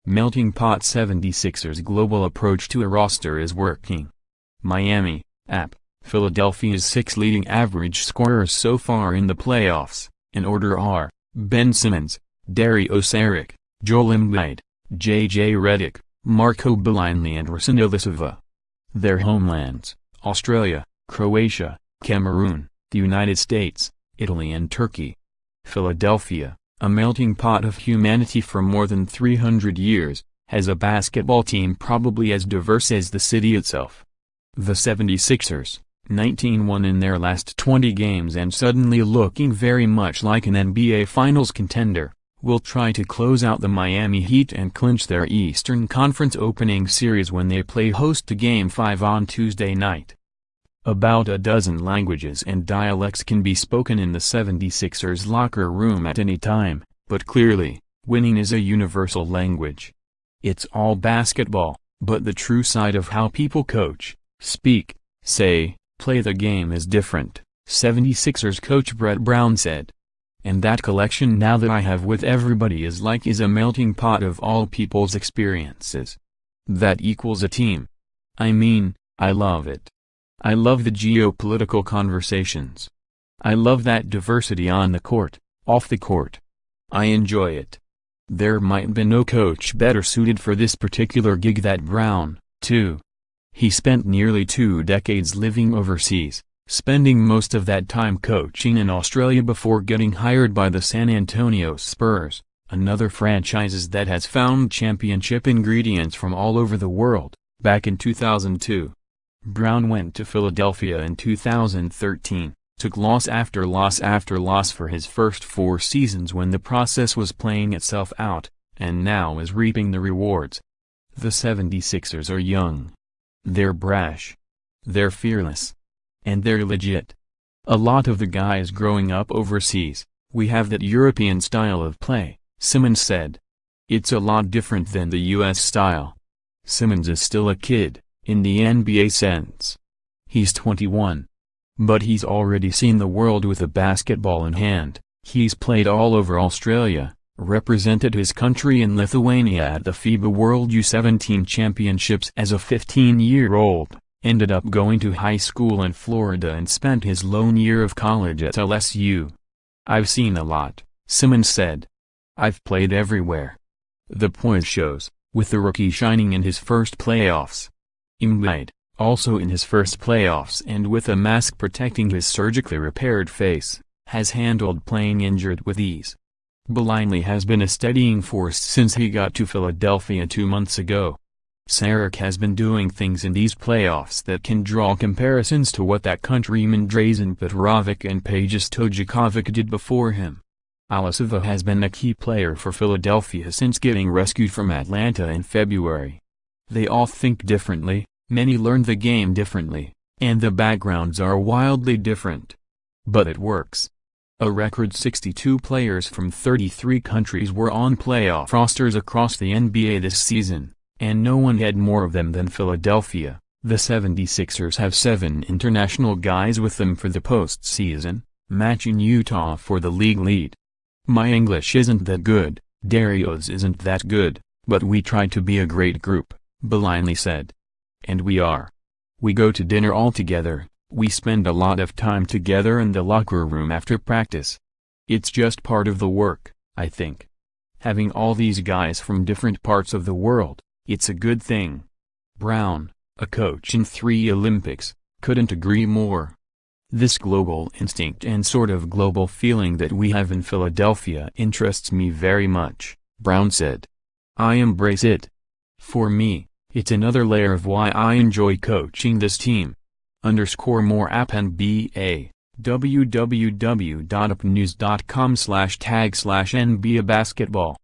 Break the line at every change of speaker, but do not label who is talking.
Melting Pot 76ers global approach to a roster is working. Miami, app, Philadelphia's 6 leading average scorers so far in the playoffs, in order are, Ben Simmons, Dario Saric, Joel Embiid, J.J. Redick, Belinelli and Ersan Ilyasova. Their homelands, Australia, Croatia, Cameroon, the United States, Italy and Turkey. Philadelphia, a melting pot of humanity for more than 300 years, has a basketball team probably as diverse as the city itself. The 76ers, 19-1 in their last 20 games and suddenly looking very much like an NBA Finals contender, will try to close out the Miami Heat and clinch their Eastern Conference opening series when they play host to Game 5 on Tuesday night. About a dozen languages and dialects can be spoken in the 76ers locker room at any time, but clearly, winning is a universal language. It's all basketball, but the true side of how people coach, speak, say, play the game is different, 76ers coach Brett Brown said. And that collection now that I have with everybody is a melting pot of all people's experiences. That equals a team. I mean, I love it. I love the geopolitical conversations. I love that diversity on the court, off the court. I enjoy it. There might be no coach better suited for this particular gig than Brown, too. He spent nearly 2 decades living overseas, spending most of that time coaching in Australia before getting hired by the San Antonio Spurs, another franchise that has found championship ingredients from all over the world, back in 2002. Brown went to Philadelphia in 2013, took loss after loss after loss for his first 4 seasons when the process was playing itself out, and now is reaping the rewards. The 76ers are young. They're brash. They're fearless. And they're legit. A lot of the guys growing up overseas, we have that European style of play, Simmons said. It's a lot different than the US style. Simmons is still a kid, in the NBA sense. He's 21. But he's already seen the world with a basketball in hand. He's played all over Australia, represented his country in Lithuania at the FIBA World U17 Championships as a 15-year-old, ended up going to high school in Florida and spent his lone year of college at LSU. I've seen a lot, Simmons said. I've played everywhere. The poise shows, with the rookie shining in his first playoffs. Embiid, also in his first playoffs and with a mask protecting his surgically repaired face, has handled playing injured with ease. Belinelli has been a steadying force since he got to Philadelphia 2 months ago. Saric has been doing things in these playoffs that can draw comparisons to what that countryman Drazen Petrovic and Peja Stojakovic did before him. Ilyasova has been a key player for Philadelphia since getting rescued from Atlanta in February. They all think differently, many learn the game differently, and the backgrounds are wildly different. But it works. A record 62 players from 33 countries were on playoff rosters across the NBA this season, and no one had more of them than Philadelphia. The 76ers have 7 international guys with them for the postseason, matching Utah for the league lead. My English isn't that good, Dario's isn't that good, but we try to be a great group, Belinelli said. And we are. We go to dinner all together, we spend a lot of time together in the locker room after practice. It's just part of the work, I think. Having all these guys from different parts of the world, it's a good thing. Brown, a coach in 3 Olympics, couldn't agree more. This global instinct and sort of global feeling that we have in Philadelphia interests me very much, Brown said. I embrace it. For me, it's another layer of why I enjoy coaching this team. _more app NBA, www.appnews.com/tag/NBA basketball